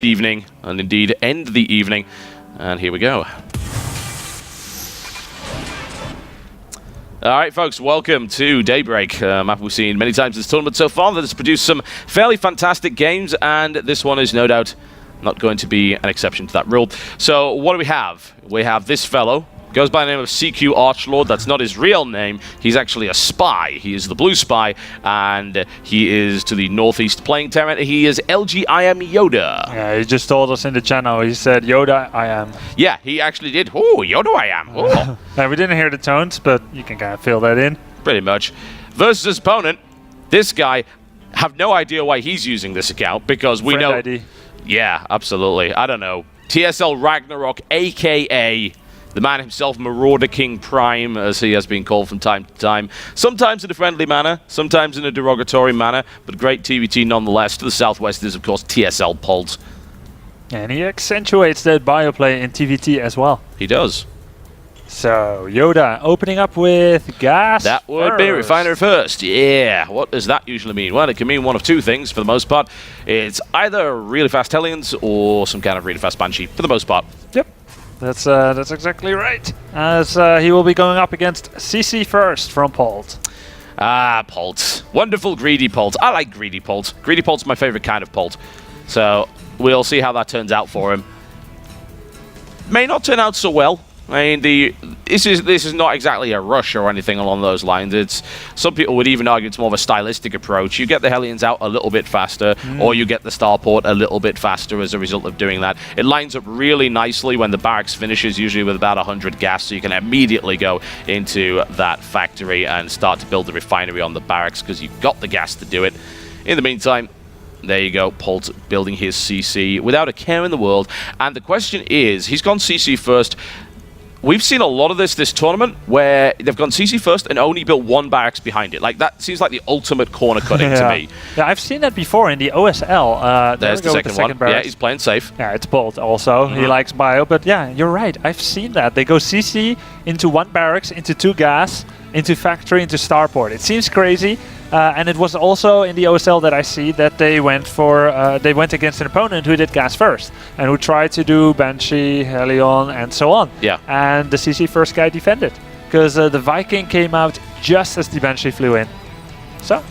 evening, and indeed end the evening. And here we go. Alright folks, welcome to Daybreak, map we've seen many times this tournament so far that has produced some fairly fantastic games, and this one is no doubt not going to be an exception to that rule. So what do we have? We have this fellow, goes by the name of CQ Archlord. That's not his real name, he's actually a spy. He is the blue spy, and he is to the northeast playing terrain. He is LG I am YoDa. Yeah, he just told us in the channel, he said YoDa I am. Yeah, he actually did. Oh, YoDa I am. Oh. We didn't hear the tones, but you can kind of fill that in. Pretty much. Versus his opponent, this guy, have no idea why he's using this account, because we know... ID. Yeah, absolutely. I don't know. TSL Ragnarok, a.k.a. the man himself, Marauder King Prime, as he has been called from time to time. Sometimes in a friendly manner, sometimes in a derogatory manner, but great TVT nonetheless. To the southwest is, of course, TSL Polt. And he accentuates that bioplay in TVT as well. He does. So, YoDa opening up with gas. That would be Refiner first. Yeah. What does that usually mean? Well, it can mean one of two things for the most part. It's either really fast Hellions or some kind of really fast Banshee for the most part. Yep. That's exactly right. As he will be going up against CC first from Polt. Ah, Polt. Wonderful greedy Polt. I like greedy Polt. Greedy Polt's my favorite kind of Polt. So, we'll see how that turns out for him. May not turn out so well. I mean, this is not exactly a rush or anything along those lines. It's, some people would even argue it's more of a stylistic approach. You get the Hellions out a little bit faster, or you get the Starport a little bit faster as a result of doing that. It lines up really nicely when the barracks finishes, usually with about 100 gas, so you can immediately go into that factory and start to build the refinery on the barracks because you've got the gas to do it. In the meantime, there you go, Polt building his CC without a care in the world. And the question is, he's gone CC first. We've seen a lot of this tournament where they've gone CC first and only built one barracks behind it. Like, that seems like the ultimate corner cutting to me. Yeah, I've seen that before in the OSL. There's the second one. Barracks. Yeah, he's playing safe. Yeah, it's Polt also. He likes bio, but yeah, you're right. I've seen that. They go CC into one barracks, into two gas, into factory, into starport. It seems crazy. And it was also in the OSL that I see that they went for they went against an opponent who did gas first and who tried to do Banshee, Helion, and so on. Yeah. And the CC first guy defended because the Viking came out just as the Banshee flew in. So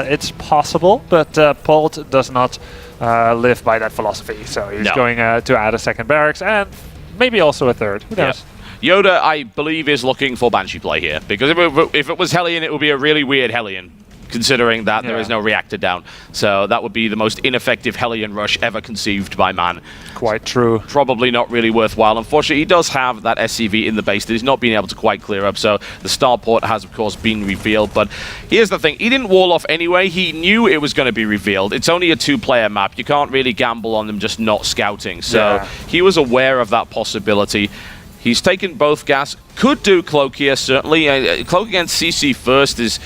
it's possible, but Polt does not live by that philosophy. So he's going to add a second barracks and maybe also a third. Who knows? YoDa, I believe, is looking for Banshee play here, because if it was Hellion, it would be a really weird Hellion, considering that there is no reactor down. So that would be the most ineffective Hellion rush ever conceived by man. Quite true. Probably not really worthwhile. Unfortunately, he does have that SCV in the base that he's not been able to quite clear up, so the starport has, of course, been revealed. But here's the thing. He didn't wall off anyway. He knew it was going to be revealed. It's only a two-player map. You can't really gamble on them just not scouting. So he was aware of that possibility. He's taken both gas. Could do Cloak here, certainly. Cloak against CC first is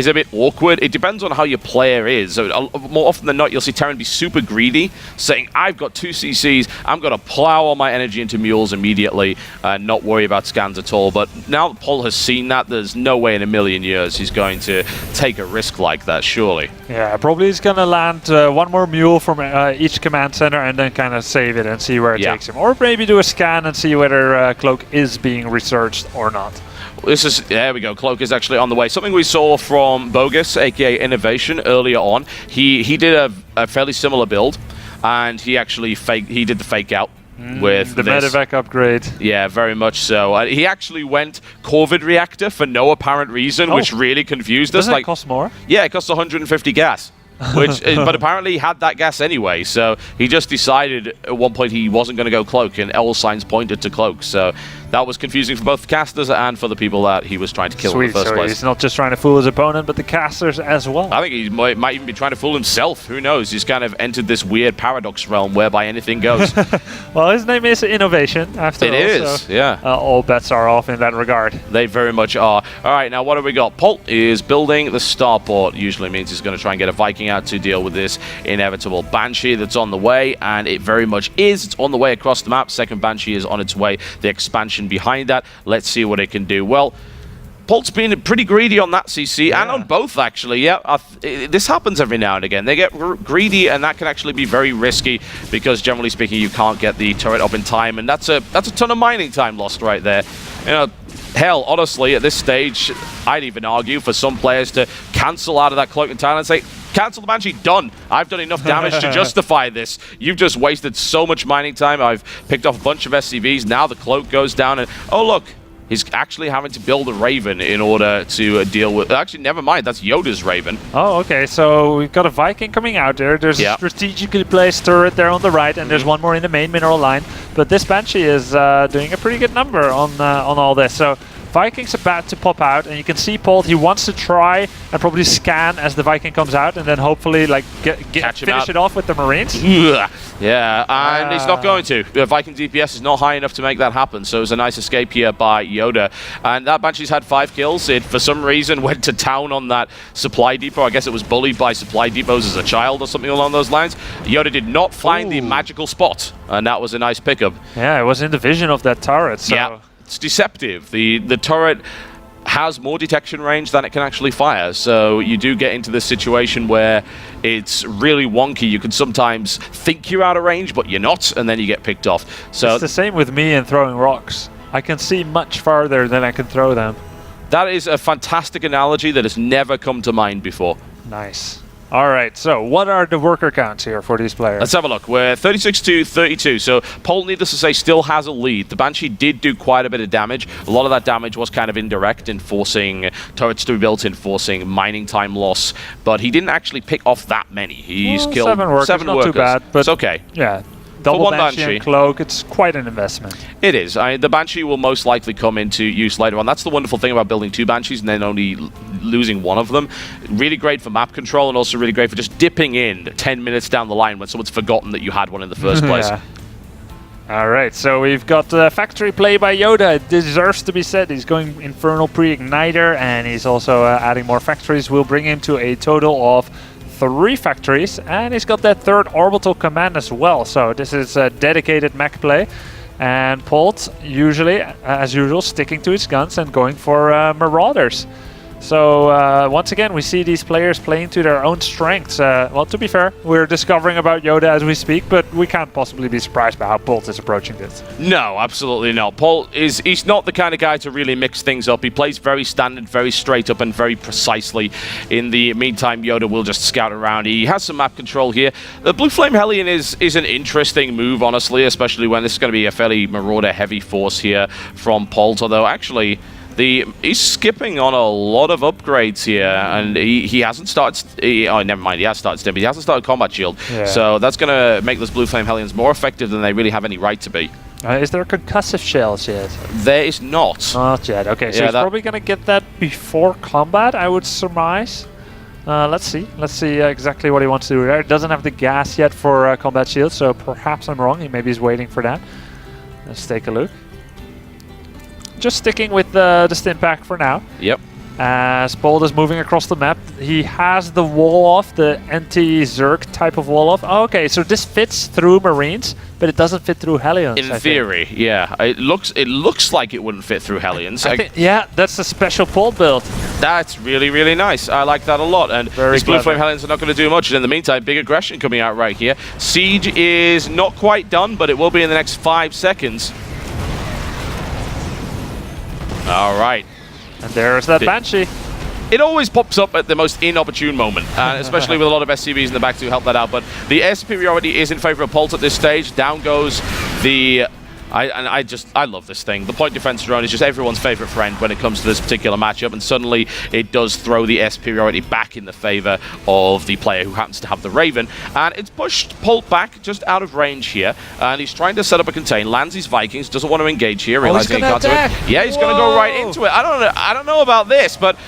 a bit awkward. It depends on how your player is. So, more often than not, you'll see Terran be super greedy, saying, I've got two CCs, I'm going to plow all my energy into mules immediately and not worry about scans at all. But now that Polt has seen that, there's no way in a million years he's going to take a risk like that, surely. Yeah, probably he's going to land one more mule from each command center and then kind of save it and see where it takes him. Or maybe do a scan and see whether Cloak is being researched or not. This is, there we go, Cloak is actually on the way. Something we saw from Bogus, aka Innovation, earlier on. He did a fairly similar build, and he actually did the fake out with the medevac upgrade. Yeah, very much so. He actually went Corvid reactor for no apparent reason, which really confused us. Doesn't it cost more? Yeah, it costs 150 gas. Which, but apparently he had that gas anyway, so he just decided at one point he wasn't going to go Cloak, and all signs pointed to Cloak, so that was confusing for both the casters and for the people that he was trying to kill in the first place. He's not just trying to fool his opponent, but the casters as well. I think he might even be trying to fool himself. Who knows? He's kind of entered this weird paradox realm whereby anything goes. Well, his name is Innovation, after all. It is, so, yeah. All bets are off in that regard. They very much are. All right, now what have we got? Polt is building the starport. Usually means he's going to try and get a Viking out to deal with this inevitable Banshee that's on the way, and it very much is. It's on the way across the map. Second Banshee is on its way. The expansion behind that. Let's see what it can do. Well, Polt's been pretty greedy on that CC, and on both, actually. Yeah, this happens every now and again. They get greedy, and that can actually be very risky, because generally speaking, you can't get the turret up in time, and that's a ton of mining time lost right there. You know, hell, honestly, at this stage, I'd even argue for some players to cancel out of that Cloak and Talon and say, cancel the Banshee, done. I've done enough damage to justify this. You've just wasted so much mining time. I've picked off a bunch of SCVs. Now the Cloak goes down, and oh, look. He's actually having to build a Raven in order to deal with... Actually, never mind. That's YoDa's Raven. Oh, okay. So we've got a Viking coming out there. There's a strategically placed turret there on the right, and there's one more in the main mineral line. But this Banshee is doing a pretty good number on all this. So Viking's about to pop out, and you can see Polt. He wants to try and probably scan as the Viking comes out, and then hopefully like finish it off with the Marines. Yeah, and he's not going to. The Viking DPS is not high enough to make that happen, so it was a nice escape here by YoDa. And that Banshee's had 5 kills. It, for some reason, went to town on that supply depot. I guess it was bullied by supply depots as a child or something along those lines. YoDa did not find the magical spot, and that was a nice pickup. Yeah, it was in the vision of that turret, so... Yeah. It's deceptive. The turret has more detection range than it can actually fire, so you do get into this situation where it's really wonky. You can sometimes think you're out of range, but you're not, and then you get picked off. So it's the same with me and throwing rocks. I can see much farther than I can throw them. That is a fantastic analogy that has never come to mind before. Nice. All right, so what are the worker counts here for these players? Let's have a look. We're 36 to 32, so Polt, needless to say, still has a lead. The Banshee did do quite a bit of damage. A lot of that damage was kind of indirect in forcing turrets to be built, in forcing mining time loss, but he didn't actually pick off that many. He's killed 7 workers. Not too bad, but it's okay. Yeah. Double Banshee and Cloak, it's quite an investment. It is. The Banshee will most likely come into use later on. That's the wonderful thing about building 2 Banshees and then only losing one of them. Really great for map control, and also really great for just dipping in 10 minutes down the line when someone's forgotten that you had one in the first place. All right, so we've got factory play by YoDa. It deserves to be said. He's going Infernal Pre-Igniter, and he's also adding more factories. We'll bring him to a total of 3 factories, and he's got that 3rd orbital command as well. So this is a dedicated mech play, and Polt usually, as usual, sticking to his guns and going for Marauders. So once again, we see these players playing to their own strengths. Well, to be fair, we're discovering about YoDa as we speak, but we can't possibly be surprised by how Polt is approaching this. No, absolutely not. Polt he's not the kind of guy to really mix things up. He plays very standard, very straight up, and very precisely. In the meantime, YoDa will just scout around. He has some map control here. The Blue Flame Hellion is an interesting move, honestly, especially when this is going to be a fairly Marauder-heavy force here from Polt, although actually... He's skipping on a lot of upgrades here, and he hasn't started... oh, never mind, he has started stim, but he hasn't started Combat Shield. Yeah. So that's going to make those Blue Flame Hellions more effective than they really have any right to be. Is there concussive shells yet? There is not. Not yet. Okay, so he's probably going to get that before combat, I would surmise. Let's see. Let's see exactly what he wants to do there. It doesn't have the gas yet for Combat Shield, so perhaps I'm wrong. Maybe he's waiting for that. Let's take a look. Just sticking with the stim pack for now. Yep. As Polt is moving across the map, he has the wall off, the anti-Zerg type of wall off. Oh, okay, so this fits through Marines, but it doesn't fit through Hellions. In theory, yeah. It looks like it wouldn't fit through Hellions. Yeah, that's a special Polt build. That's really, really nice. I like that a lot. And these Blue Flame Hellions are not going to do much. And in the meantime, big aggression coming out right here. Siege is not quite done, but it will be in the next 5 seconds. All right. And there's that Banshee. It always pops up at the most inopportune moment, especially with a lot of SCVs in the back to help that out. But the air superiority is in favor of Polt at this stage. Down goes the... I love this thing. The point defense drone is just everyone's favorite friend when it comes to this particular matchup, and suddenly it does throw the air superiority back in the favor of the player who happens to have the Raven, and it's pushed Polt back just out of range here, and he's trying to set up a contain, lands his Vikings, doesn't want to engage here, realizing he can't do it. Yeah, he's going to go right into it. I don't know about this, but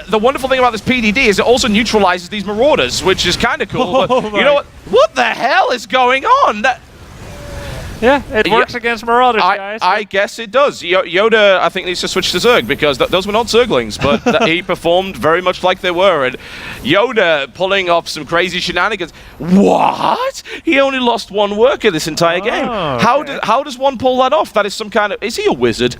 the wonderful thing about this PDD is it also neutralizes these Marauders, which is kind of cool. But you know what? What the hell is going on? Yeah, it works against Marauders, guys. I guess it does. YoDa, I think, needs to switch to Zerg, because those were not Zerglings, but he performed very much like they were. And YoDa pulling off some crazy shenanigans. What? He only lost 1 worker this entire game. Okay. How does one pull that off? That is some kind of... Is he a wizard?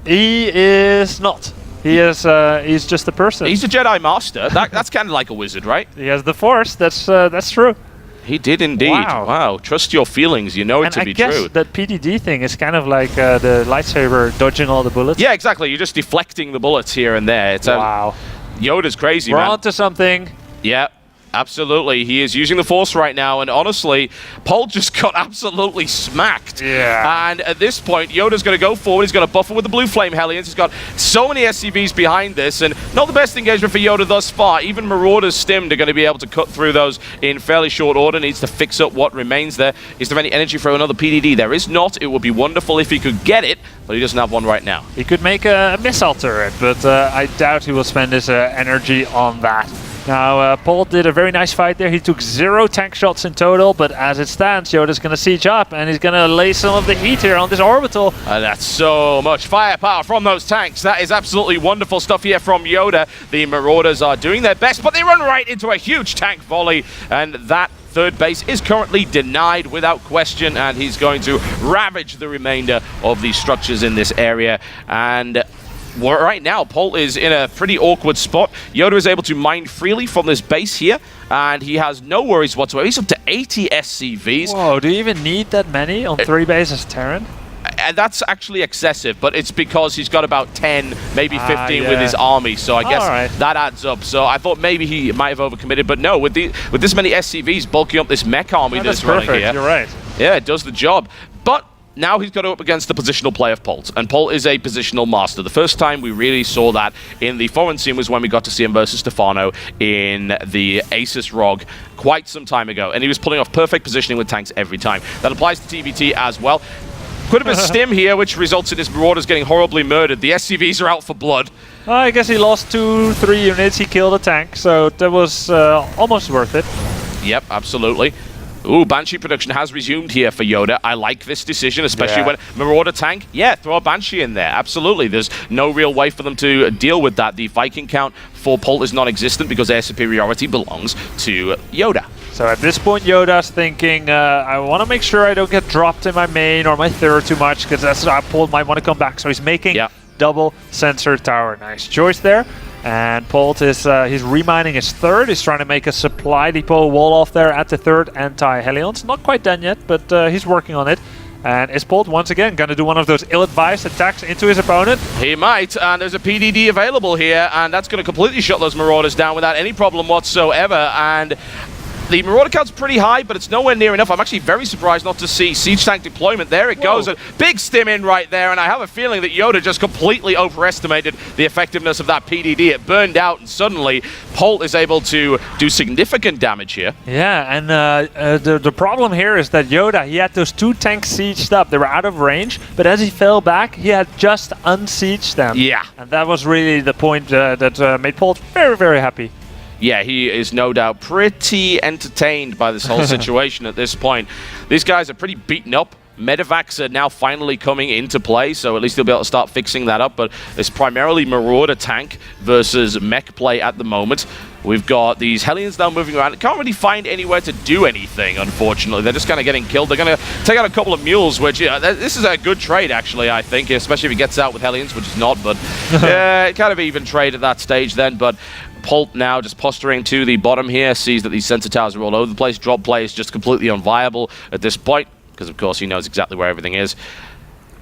He is not. He's just a person. He's a Jedi Master. That's kind of like a wizard, right? He has the Force. That's true. He did indeed. Wow. Trust your feelings. You know it to be true. And I guess that PDD thing is kind of like the lightsaber dodging all the bullets. Yeah, exactly. You're just deflecting the bullets here and there. It's, wow. YoDa's crazy, We're man. on to something. Yeah. Absolutely. He is using the Force right now, and honestly, Polt just got absolutely smacked. Yeah. And at this point, YoDa's going to go forward. He's going to buffer with the Blue Flame Hellions. He's got so many SCVs behind this, and not the best engagement for YoDa thus far. Even Marauder's Stimmed are going to be able to cut through those in fairly short order. Needs to fix up what remains there. Is there any energy for another PDD? There is not. It would be wonderful if he could get it, but he doesn't have one right now. He could make a missile turret, but I doubt he will spend his energy on that. Now, Polt did a very nice fight there. He took 0 tank shots in total, but as it stands, YoDa's going to siege up, and he's going to lay some of the heat here on this orbital. That's so much firepower from those tanks. That is absolutely wonderful stuff here from YoDa. The Marauders are doing their best, but they run right into a huge tank volley, and that third base is currently denied without question, and he's going to ravage the remainder of these structures in this area. And right now, Polt is in a pretty awkward spot. YoDa is able to mine freely from this base here, and he has no worries whatsoever. He's up to 80 SCVs. Whoa, do you even need that many on 3 bases, Terran? And that's actually excessive, but it's because he's got about 10, maybe 15 with his army, so I guess that adds up. So I thought maybe he might have overcommitted, but no, with this many SCVs bulking up this mech army that's running here. You're right. Yeah, it does the job. But now he's got up against the positional play of Polt, and Polt is a positional master. The first time we really saw that in the foreign scene was when we got to see him versus Stefano in the Asus ROG quite some time ago, and he was pulling off perfect positioning with tanks every time. That applies to TVT as well. Could have been stim here, which results in his Marauders getting horribly murdered. The SCVs are out for blood. I guess he lost 2-3 units. He killed a tank, so that was almost worth it. Yep, absolutely. Ooh, Banshee production has resumed here for YoDa. I like this decision, especially when Marauder tank. Yeah, throw a Banshee in there. Absolutely. There's no real way for them to deal with that. The Viking count for Polt is non-existent because air superiority belongs to YoDa. So at this point, YoDa's thinking, I want to make sure I don't get dropped in my main or my third too much, because that's Polt might want to come back. So he's making double sensor tower. Nice choice there. And Polt is he's remining his third. He's trying to make a supply depot wall off there at the third anti-Hellions. Not quite done yet, but he's working on it. And is Polt once again going to do one of those ill-advised attacks into his opponent? He might, and there's a PDD available here, and that's going to completely shut those Marauders down without any problem whatsoever. And the Marauder count's pretty high, but it's nowhere near enough. I'm actually very surprised not to see siege tank deployment. There it goes. A big stim in right there, and I have a feeling that YoDa just completely overestimated the effectiveness of that PDD. It burned out, and suddenly Polt is able to do significant damage here. Yeah, and the problem here is that YoDa, he had those 2 tanks sieged up. They were out of range, but as he fell back, he had just unsieged them. Yeah. And that was really the point that made Polt very, very happy. Yeah, he is no doubt pretty entertained by this whole situation at this point. These guys are pretty beaten up. Medevacs are now finally coming into play, so at least he'll be able to start fixing that up, but it's primarily Marauder tank versus mech play at the moment. We've got these Hellions now moving around. Can't really find anywhere to do anything, unfortunately. They're just kind of getting killed. They're going to take out a couple of mules, which, this is a good trade, actually, I think, especially if he gets out with Hellions, which is not, but kind of even trade at that stage then, but Polt now just posturing to the bottom here, sees that these sensor towers are all over the place. Drop play is just completely unviable at this point, because of course he knows exactly where everything is.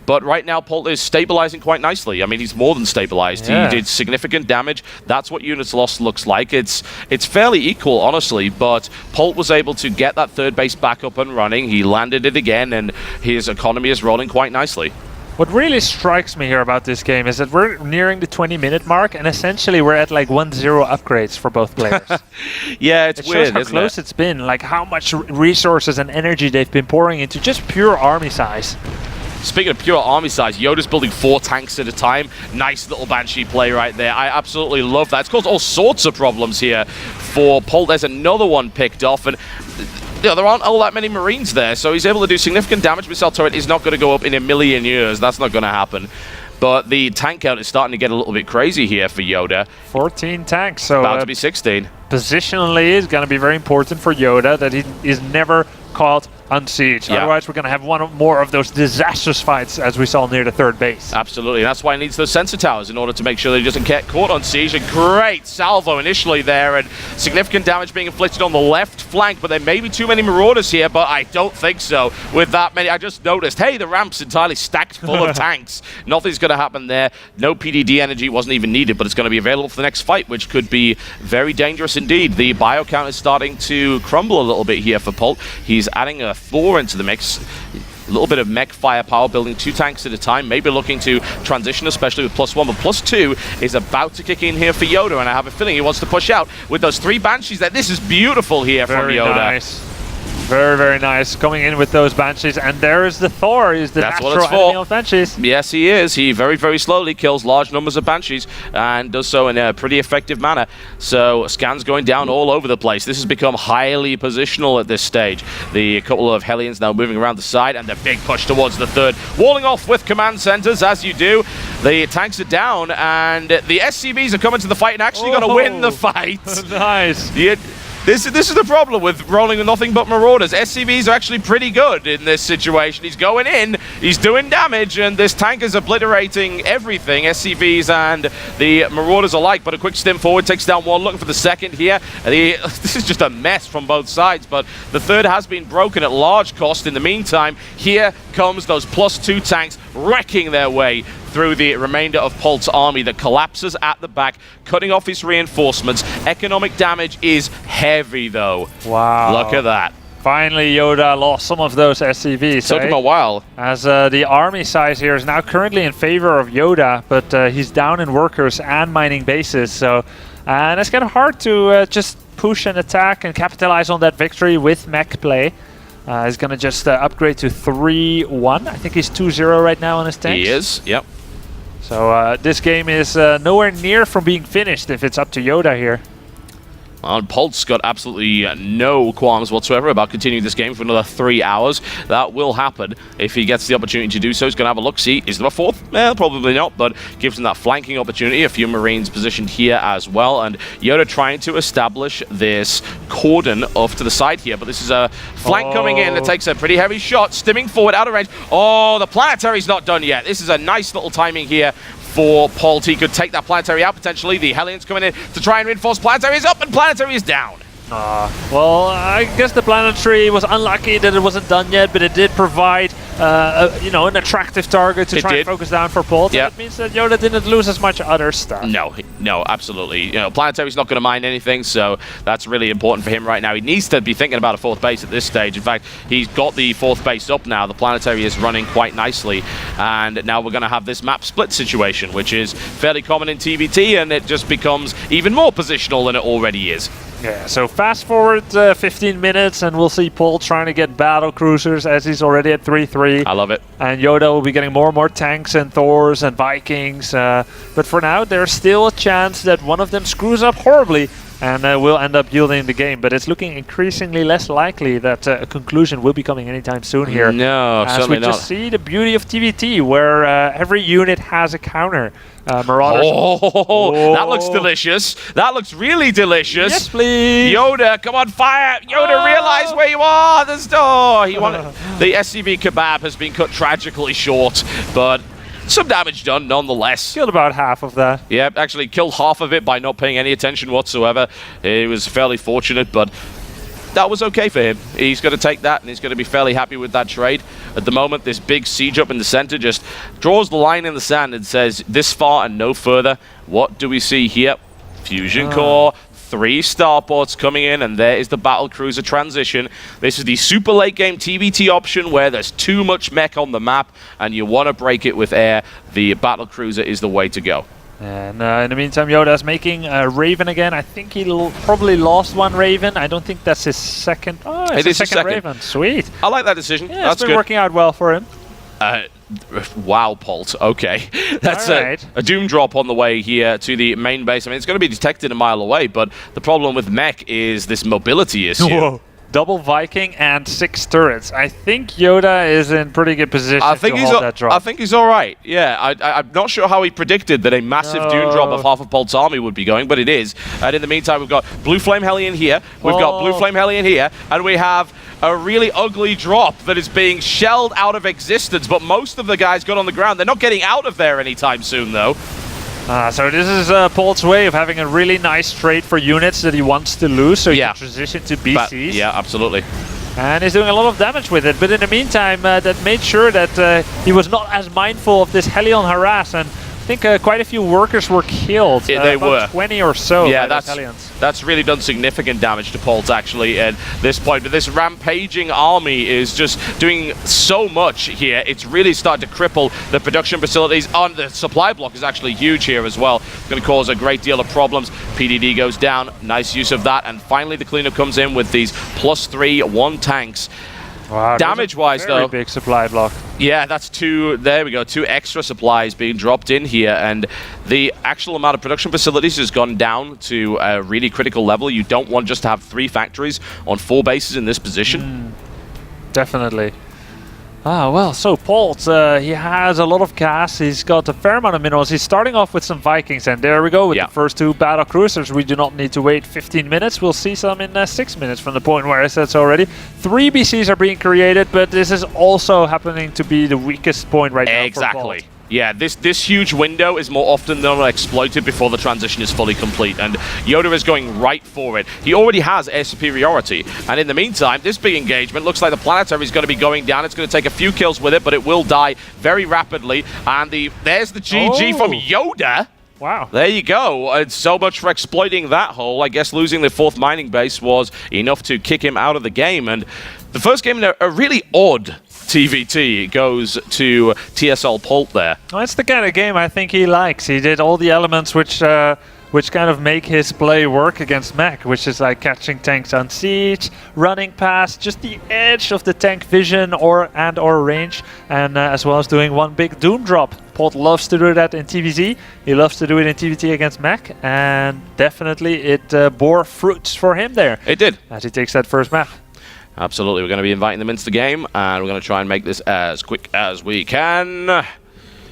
But right now, Polt is stabilizing quite nicely. I mean, he's more than stabilized. Yeah. He did significant damage. That's what units lost looks like. It's fairly equal, honestly, but Polt was able to get that third base back up and running. He landed it again, and his economy is rolling quite nicely. What really strikes me here about this game is that we're nearing the 20-minute mark, and essentially we're at like 1-0 upgrades for both players. Yeah, it's weird, shows how close it's been, like how much resources and energy they've been pouring into just pure army size. Speaking of pure army size, YoDa's building 4 tanks at a time. Nice little Banshee play right there. I absolutely love that. It's caused all sorts of problems here for Polt. There's another one picked off, and there aren't all that many Marines there, so he's able to do significant damage. Missile turret is not going to go up in a million years. That's not going to happen. But the tank count is starting to get a little bit crazy here for YoDa. 14 tanks, so about to be 16. Positionally is going to be very important for YoDa, that he is never caught unsiege. Yeah. Otherwise, we're going to have one more of those disastrous fights as we saw near the third base. Absolutely. That's why he needs those sensor towers in order to make sure that he doesn't get caught on siege. A great salvo initially there, and significant damage being inflicted on the left flank, but there may be too many Marauders here, but I don't think so. With that many, I just noticed, hey, the ramp's entirely stacked full of tanks. Nothing's going to happen there. No PDD energy wasn't even needed, but it's going to be available for the next fight, which could be very dangerous indeed. The bio count is starting to crumble a little bit here for Polt. He's adding a Thor into the mix. A little bit of mech firepower, building 2 tanks at a time, maybe looking to transition, especially with +1, but +2 is about to kick in here for YoDa, and I have a feeling he wants to push out with those 3 Banshees there. This is beautiful here from YoDa. Nice. Very, very nice. Coming in with those Banshees, and there is the Thor. He's the natural enemy of Banshees. Yes, he is. He very, very slowly kills large numbers of Banshees and does so in a pretty effective manner. So scans going down all over the place. This has become highly positional at this stage. The couple of Hellions now moving around the side, and the big push towards the third. Walling off with command centers, as you do. The tanks are down, and the SCVs are coming to the fight and actually going to win the fight. Nice. This is the problem with rolling with nothing but Marauders. SCVs are actually pretty good in this situation. He's going in, he's doing damage, and this tank is obliterating everything, SCVs and the Marauders alike. But a quick stim forward takes down one, looking for the second here. This is just a mess from both sides, but the third has been broken at large cost. In the meantime, here comes those +2 tanks wrecking their way through the remainder of Polt's army that collapses at the back, cutting off his reinforcements. Economic damage is heavy, though. Wow. Look at that. Finally, YoDa lost some of those SCVs. Took him a while. As the army size here is now currently in favor of YoDa, but he's down in workers and mining bases. So, and it's kind of hard to just push and attack and capitalize on that victory with mech play. He's going to just upgrade to 3-1. I think he's 2-0 right now on his tanks. He is, yep. So this game is nowhere near from being finished if it's up to YoDa here. And Polt's got absolutely no qualms whatsoever about continuing this game for another 3 hours. That will happen if he gets the opportunity to do so. He's going to have a look-see. Is there a fourth? Well, probably not, but gives him that flanking opportunity. A few Marines positioned here as well, and YoDa trying to establish this cordon off to the side here. But this is a flank coming in that takes a pretty heavy shot, stimming forward out of range. Oh, the planetary's not done yet. This is a nice little timing here for Polt. He could take that planetary out potentially. The Hellions coming in to try and reinforce. Planetary is up and planetary is down. Well, I guess the planetary was unlucky that it wasn't done yet, but it did provide an attractive target to try and focus down for Polt. Yep. That means that YoDa didn't lose as much other stuff. No, absolutely. Planetary's not going to mine anything, so that's really important for him right now. He needs to be thinking about a 4th base at this stage. In fact, he's got the 4th base up now. The planetary is running quite nicely, and now we're going to have this map split situation, which is fairly common in TVT, and it just becomes even more positional than it already is. Yeah, so fast forward 15 minutes and we'll see Polt trying to get battle cruisers as he's already at 3-3. I love it. And YoDa will be getting more and more tanks and Thors and Vikings. But for now, there's still a chance that one of them screws up horribly and will end up yielding the game. But it's looking increasingly less likely that a conclusion will be coming anytime soon here. No, certainly not. As we just see the beauty of TVT, where every unit has a counter. Marauders. That looks delicious. That looks really delicious. Yes, please. YoDa, come on, fire. YoDa, realize where you are. The SCV kebab has been cut tragically short, but some damage done nonetheless. Killed about half of that. Yeah, actually killed half of it by not paying any attention whatsoever. It was fairly fortunate, but that was okay for him. He's going to take that, and he's going to be fairly happy with that trade. At the moment, this big siege up in the center just draws the line in the sand and says, this far and no further. What do we see here? Fusion core, 3 starports coming in, and there is the battle cruiser transition. This is the super late game TVT option where there's too much mech on the map, and you want to break it with air. The battle cruiser is the way to go. And in the meantime, YoDa's making Raven again. I think he probably lost one Raven. I don't think that's his second. Oh, it's his second Raven. Sweet. I like that decision. Yeah, that's it's been working out well for him. Wow, Polt. Okay. That's right. a doom drop on the way here to the main base. I mean, it's going to be detected a mile away, but the problem with mech is this mobility issue. Whoa. Double Viking and 6 turrets. I think YoDa is in pretty good position to hold that drop. I think he's all right. Yeah, I'm not sure how he predicted that a massive doom drop of half of Polt's army would be going, but it is. And in the meantime, we've got Blue Flame Hellion here. We've got Blue Flame Hellion here. And we have a really ugly drop that is being shelled out of existence, but most of the guys got on the ground. They're not getting out of there anytime soon, though. So this is Polt's way of having a really nice trade for units that he wants to lose, so he can transition to BCs. Yeah, absolutely. And he's doing a lot of damage with it, but in the meantime, that made sure that he was not as mindful of this Hellion harass, and I think quite a few workers were killed. They were 20 or so. Yeah, by Hellions. that's really done significant damage to Polt actually at this point. But this rampaging army is just doing so much here. It's really starting to cripple the production facilities. On the supply block is actually huge here as well. Going to cause a great deal of problems. PDD goes down. Nice use of that. And finally the cleanup comes in with these +3 1 tanks. Wow, damage-wise, though, big supply block. Yeah, that's 2. There we go. 2 extra supplies being dropped in here, and the actual amount of production facilities has gone down to a really critical level. You don't want just to have 3 factories on 4 bases in this position. Definitely. Well, so Polt, he has a lot of gas, he's got a fair amount of minerals, he's starting off with some Vikings, and there we go with the first 2 battle cruisers. We do not need to wait 15 minutes, we'll see some in 6 minutes from the point where I said so already. 3 BCs are being created, but this is also happening to be the weakest point right now for Polt. Yeah, this huge window is more often than not exploited before the transition is fully complete, and YoDa is going right for it. He already has air superiority, and in the meantime, this big engagement looks like the planetary is going to be going down. It's going to take a few kills with it, but it will die very rapidly, and there's the GG from YoDa. Wow. There you go. It's so much for exploiting that hole. I guess losing the 4th mining base was enough to kick him out of the game, and the first game in a really odd TVT goes to TSL Polt there. Well, it's the kind of game I think he likes. He did all the elements which kind of make his play work against mech, which is like catching tanks on siege, running past just the edge of the tank vision or range, and as well as doing 1 big doom drop. Polt loves to do that in TVZ. He loves to do it in TVT against mech, and definitely it bore fruits for him there. It did. As he takes that first mech. Absolutely. We're going to be inviting them into the game, and we're going to try and make this as quick as we can.